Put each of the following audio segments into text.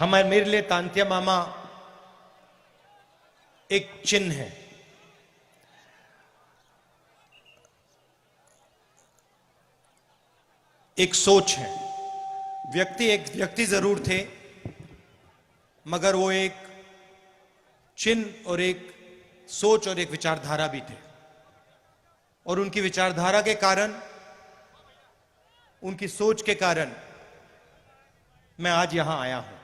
हमारे मेरे लिए तांत्या मामा एक चिन्ह है। एक सोच है। एक व्यक्ति जरूर थे, मगर वो एक चिन्ह और एक सोच और एक विचारधारा भी थे। और उनकी विचारधारा के कारण, उनकी सोच के कारण मैं आज यहां आया हूं।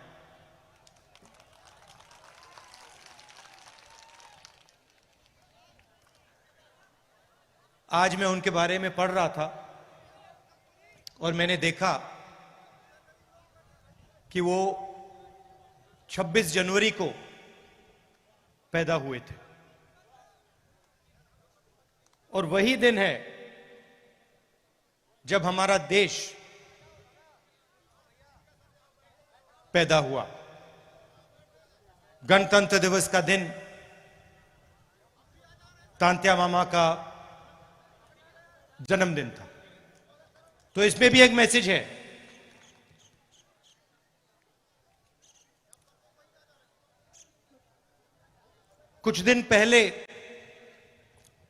आज मैं उनके बारे में पढ़ रहा था और मैंने देखा कि वो 26 जनवरी को पैदा हुए थे और वही दिन है जब हमारा देश पैदा हुआ। गणतंत्र दिवस का दिन तांत्या मामा का जन्मदिन था। तो इसमें भी एक मैसेज है। कुछ दिन पहले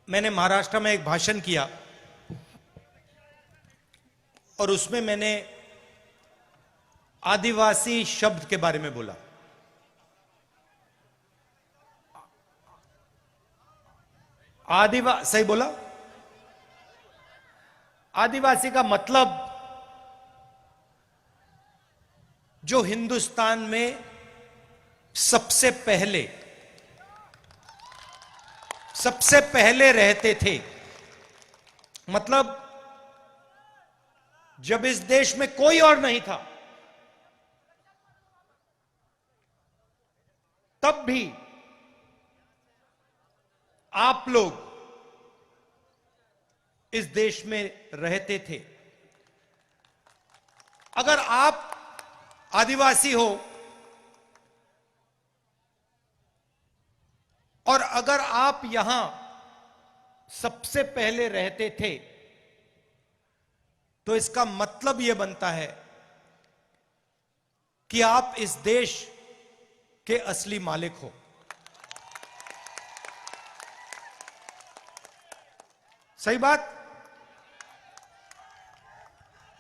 मैंने महाराष्ट्र में एक भाषण किया और उसमें मैंने आदिवासी शब्द के बारे में बोला। सही बोला? आदिवासी का मतलब जो हिंदुस्तान में सबसे पहले रहते थे। मतलब जब इस देश में कोई और नहीं था, तब भी आप लोग इस देश में रहते थे। अगर आप आदिवासी हो और अगर आप यहां सबसे पहले रहते थे, तो इसका मतलब यह बनता है कि आप इस देश के असली मालिक हो। सही बात?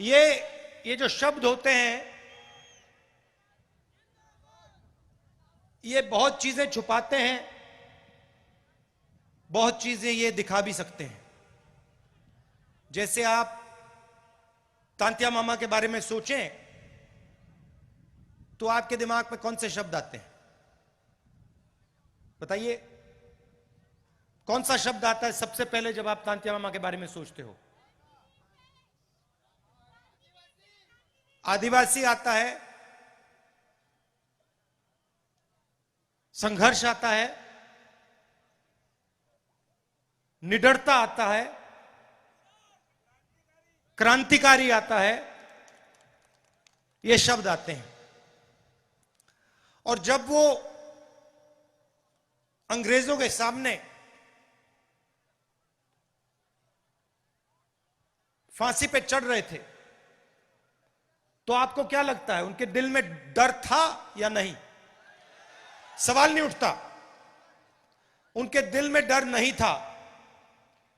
ये जो शब्द होते हैं, ये बहुत चीजें छुपाते हैं, बहुत चीजें ये दिखा भी सकते हैं। जैसे आप तांत्या मामा के बारे में सोचें तो आपके दिमाग में कौन से शब्द आते हैं? बताइए, कौन सा शब्द आता है सबसे पहले जब आप तांत्या मामा के बारे में सोचते हो? आदिवासी आता है, संघर्ष आता है, निडरता आता है, क्रांतिकारी आता है, ये शब्द आते हैं। और जब वो अंग्रेजों के सामने फांसी पे चढ़ रहे थे, तो आपको क्या लगता है, उनके दिल में डर था या नहीं? सवाल नहीं उठता। उनके दिल में डर नहीं था।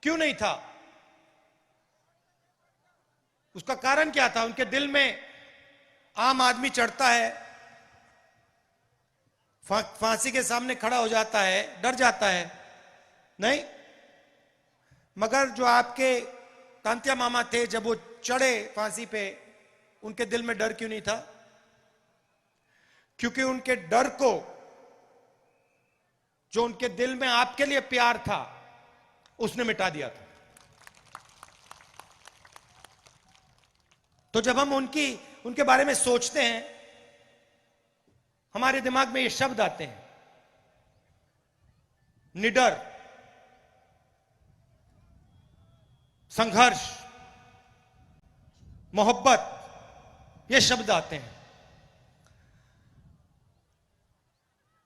क्यों नहीं था? उसका कारण क्या था? उनके दिल में आम आदमी चढ़ता है, फांसी के सामने खड़ा हो जाता है, डर जाता है? नहीं। मगर जो आपके तांत्या मामा थे, जब वो चढ़े फांसी पे, उनके दिल में डर क्यों नहीं था? क्योंकि उनके डर को, जो उनके दिल में आपके लिए प्यार था, उसने मिटा दिया था। तो जब हम उनके बारे में सोचते हैं, हमारे दिमाग में ये शब्द आते हैं: निडर, संघर्ष, मोहब्बत, ये शब्द आते हैं।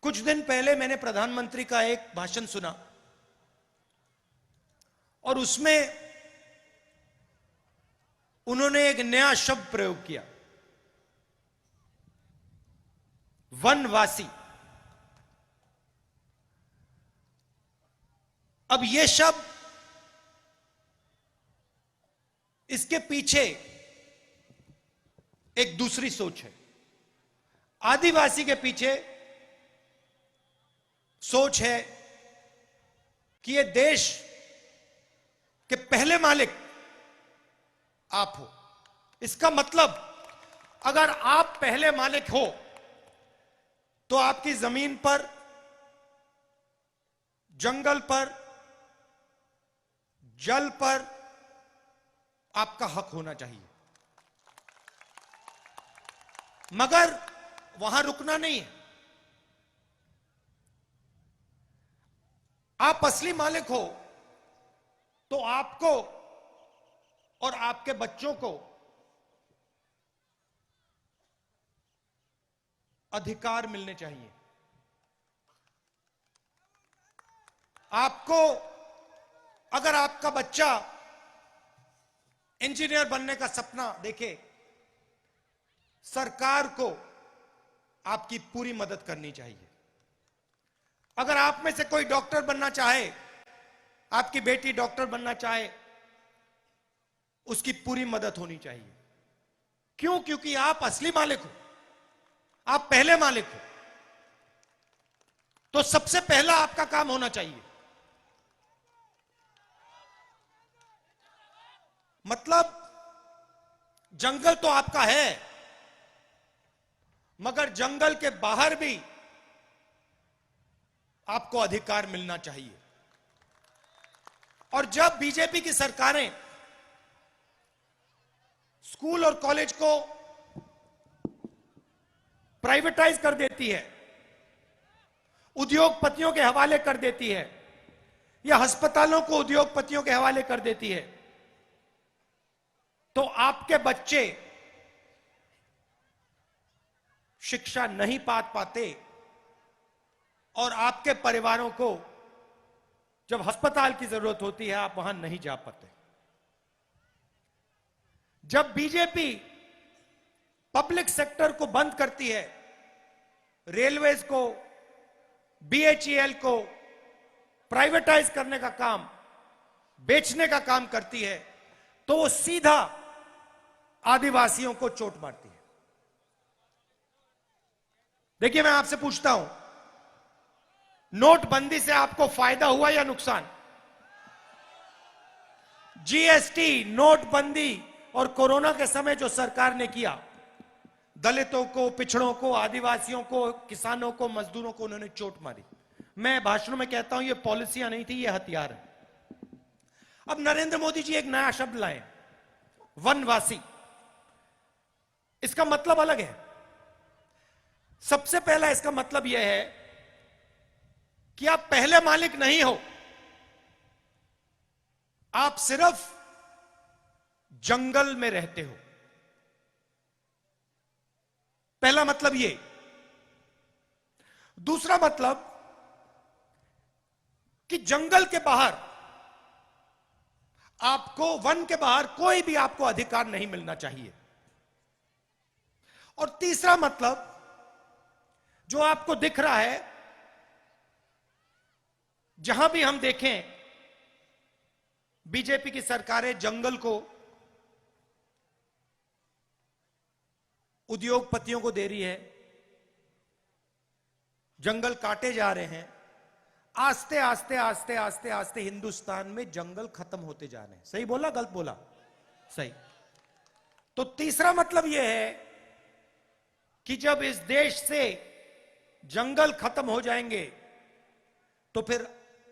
कुछ दिन पहले मैंने प्रधानमंत्री का एक भाषण सुना और उसमें उन्होंने एक नया शब्द प्रयोग किया। वनवासी। अब यह शब्द, इसके पीछे एक दूसरी सोच है। आदिवासी के पीछे सोच है कि यह देश के पहले मालिक आप हो। इसका मतलब, अगर आप पहले मालिक हो तो आपकी जमीन पर, जंगल पर, जल पर आपका हक होना चाहिए। मगर वहां रुकना नहीं है। आप असली मालिक हो तो आपको और आपके बच्चों को अधिकार मिलने चाहिए। आपको, अगर आपका बच्चा इंजीनियर बनने का सपना देखे, सरकार को आपकी पूरी मदद करनी चाहिए। अगर आप में से कोई डॉक्टर बनना चाहे, आपकी बेटी डॉक्टर बनना चाहे, उसकी पूरी मदद होनी चाहिए। क्यों? क्योंकि आप असली मालिक हो, आप पहले मालिक हो। तो सबसे पहला आपका काम होना चाहिए। मतलब जंगल तो आपका है, मगर जंगल के बाहर भी आपको अधिकार मिलना चाहिए। और जब बीजेपी की सरकारें स्कूल और कॉलेज को प्राइवेटाइज कर देती है, उद्योगपतियों के हवाले कर देती है, या अस्पतालों को उद्योगपतियों के हवाले कर देती है, तो आपके बच्चे शिक्षा नहीं पाते और आपके परिवारों को जब अस्पताल की जरूरत होती है, आप वहां नहीं जा पाते। जब बीजेपी पब्लिक सेक्टर को बंद करती है, रेलवेज को, बीएचईएल को प्राइवेटाइज करने का काम, बेचने का काम करती है, तो वो सीधा आदिवासियों को चोट मारती है। देखिए, मैं आपसे पूछता हूं, नोटबंदी से आपको फायदा हुआ या नुकसान? जीएसटी, नोटबंदी और कोरोना के समय जो सरकार ने किया, दलितों को, पिछड़ों को, आदिवासियों को, किसानों को, मजदूरों को उन्होंने चोट मारी। मैं भाषणों में कहता हूं, ये पॉलिसियां नहीं थी, ये हथियार है। अब नरेंद्र मोदी जी एक नया शब्द लाए, वनवासी। इसका मतलब अलग है। सबसे पहला इसका मतलब यह है कि आप पहले मालिक नहीं हो, आप सिर्फ जंगल में रहते हो। पहला मतलब ये। दूसरा मतलब कि जंगल के बाहर आपको, वन के बाहर कोई भी आपको अधिकार नहीं मिलना चाहिए। और तीसरा मतलब जो आपको दिख रहा है, जहां भी हम देखें, बीजेपी की सरकारें जंगल को उद्योगपतियों को दे रही है, जंगल काटे जा रहे हैं। आस्ते आस्ते आस्ते आस्ते आस्ते हिंदुस्तान में जंगल खत्म होते जा रहे हैं। सही बोला, गलत बोला? सही। तो तीसरा मतलब यह है कि जब इस देश से जंगल खत्म हो जाएंगे तो फिर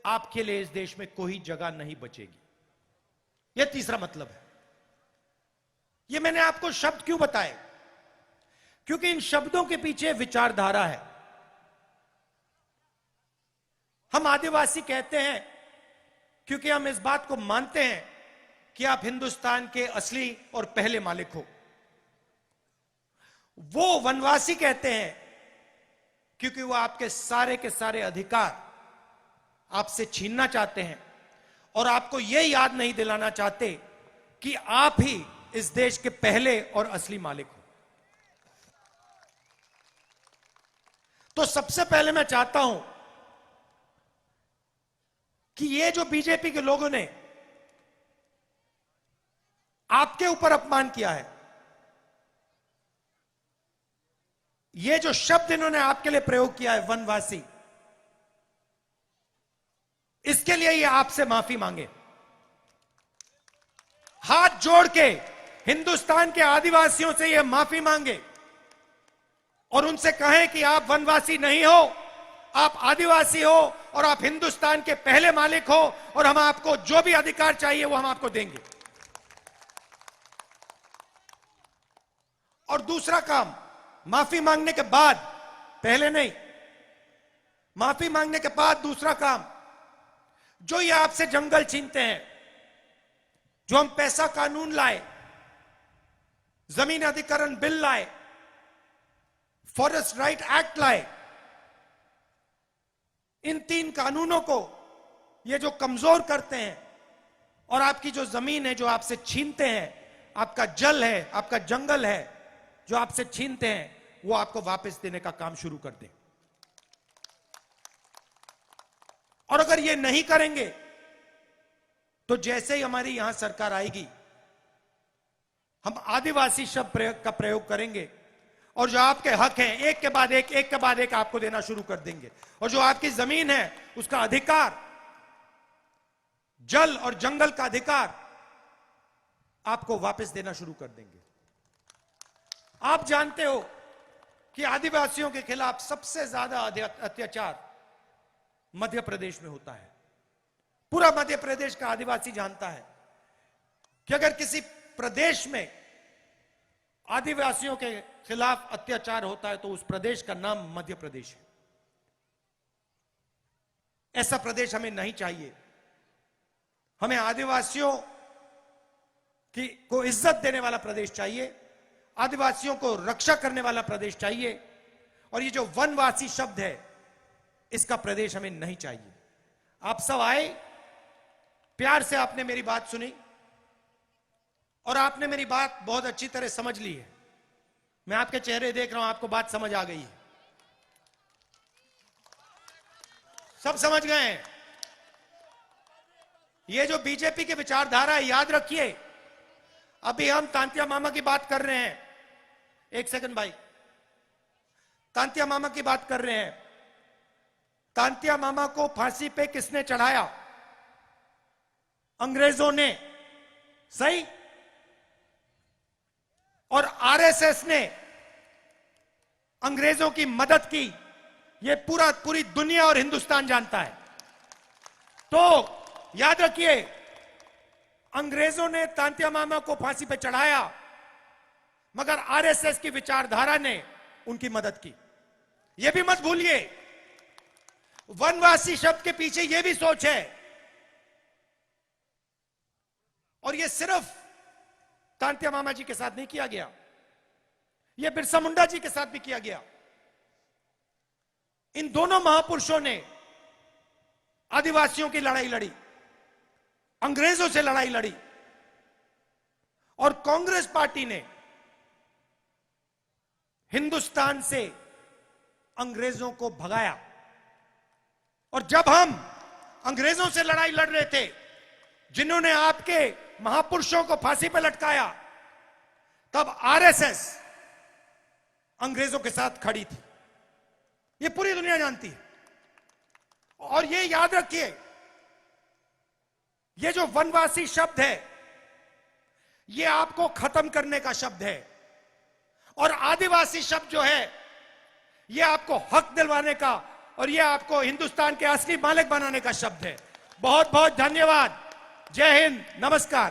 आपके लिए इस देश में कोई जगह नहीं बचेगी। यह तीसरा मतलब है। यह मैंने आपको शब्द क्यों बताए? क्योंकि इन शब्दों के पीछे विचारधारा है। हम आदिवासी कहते हैं क्योंकि हम इस बात को मानते हैं कि आप हिंदुस्तान के असली और पहले मालिक हो। वो वनवासी कहते हैं क्योंकि वो आपके सारे के सारे अधिकार आपसे छीनना चाहते हैं और आपको यह याद नहीं दिलाना चाहते कि आप ही इस देश के पहले और असली मालिक हो। तो सबसे पहले मैं चाहता हूं कि ये जो बीजेपी के लोगों ने आपके ऊपर अपमान किया है, ये जो शब्द इन्होंने आपके लिए प्रयोग किया है वनवासी, इसके लिए ये आपसे माफी मांगे। हाथ जोड़ के हिंदुस्तान के आदिवासियों से ये माफी मांगे और उनसे कहें कि आप वनवासी नहीं हो, आप आदिवासी हो और आप हिंदुस्तान के पहले मालिक हो और हम आपको जो भी अधिकार चाहिए वो हम आपको देंगे। और दूसरा काम, माफी मांगने के बाद, पहले नहीं, माफी मांगने के बाद दूसरा काम, जो ये आपसे जंगल छीनते हैं, जो हम पैसा कानून लाए, जमीन अधिग्रहण बिल लाए, फॉरेस्ट राइट एक्ट लाए, इन 3 कानूनों को ये जो कमजोर करते हैं और आपकी जो जमीन है जो आपसे छीनते हैं, आपका जल है, आपका जंगल है जो आपसे छीनते हैं, वो आपको वापस देने का काम शुरू कर दें। और अगर ये नहीं करेंगे तो जैसे ही हमारी यहां सरकार आएगी, हम आदिवासी शब्द का प्रयोग करेंगे और जो आपके हक हैं एक के बाद एक आपको देना शुरू कर देंगे। और जो आपकी जमीन है उसका अधिकार, जल और जंगल का अधिकार आपको वापस देना शुरू कर देंगे। आप जानते हो कि आदिवासियों के खिलाफ सबसे ज्यादा अत्याचार मध्य प्रदेश में होता है। पूरा मध्य प्रदेश का आदिवासी जानता है कि अगर किसी प्रदेश में आदिवासियों के खिलाफ अत्याचार होता है तो उस प्रदेश का नाम मध्य प्रदेश है। ऐसा प्रदेश हमें नहीं चाहिए। हमें आदिवासियों को इज्जत देने वाला प्रदेश चाहिए, आदिवासियों को रक्षा करने वाला प्रदेश चाहिए। और ये जो वनवासी शब्द है, इसका प्रदेश हमें नहीं चाहिए। आप सब आए, प्यार से आपने मेरी बात सुनी और आपने मेरी बात बहुत अच्छी तरह समझ ली है। मैं आपके चेहरे देख रहा हूं, आपको बात समझ आ गई है, सब समझ गए हैं। ये जो बीजेपी की विचारधारा है, याद रखिए, अभी हम तांतिया मामा की बात कर रहे हैं। एक सेकंड भाई, तांतिया मामा की बात कर रहे हैं। तांतिया मामा को फांसी पे किसने चढ़ाया? अंग्रेजों ने, सही? और आरएसएस ने अंग्रेजों की मदद की, यह पूरी दुनिया और हिंदुस्तान जानता है। तो याद रखिए, अंग्रेजों ने तांतिया मामा को फांसी पे चढ़ाया, मगर आरएसएस की विचारधारा ने उनकी मदद की। यह भी मत भूलिए, वनवासी शब्द के पीछे यह भी सोच है। और यह सिर्फ तांतिया मामा जी के साथ नहीं किया गया, यह बिरसा मुंडा जी के साथ भी किया गया। इन दोनों महापुरुषों ने आदिवासियों की लड़ाई लड़ी, अंग्रेजों से लड़ाई लड़ी, और कांग्रेस पार्टी ने हिंदुस्तान से अंग्रेजों को भगाया। और जब हम अंग्रेजों से लड़ाई लड़ रहे थे, जिन्होंने आपके महापुरुषों को फांसी पर लटकाया, तब आरएसएस अंग्रेजों के साथ खड़ी थी। यह पूरी दुनिया जानती है। और यह याद रखिए, यह जो वनवासी शब्द है, यह आपको खत्म करने का शब्द है। और आदिवासी शब्द जो है, यह आपको हक दिलवाने का और यह आपको हिंदुस्तान के असली मालिक बनाने का शब्द है। बहुत बहुत धन्यवाद। जय हिंद, नमस्कार।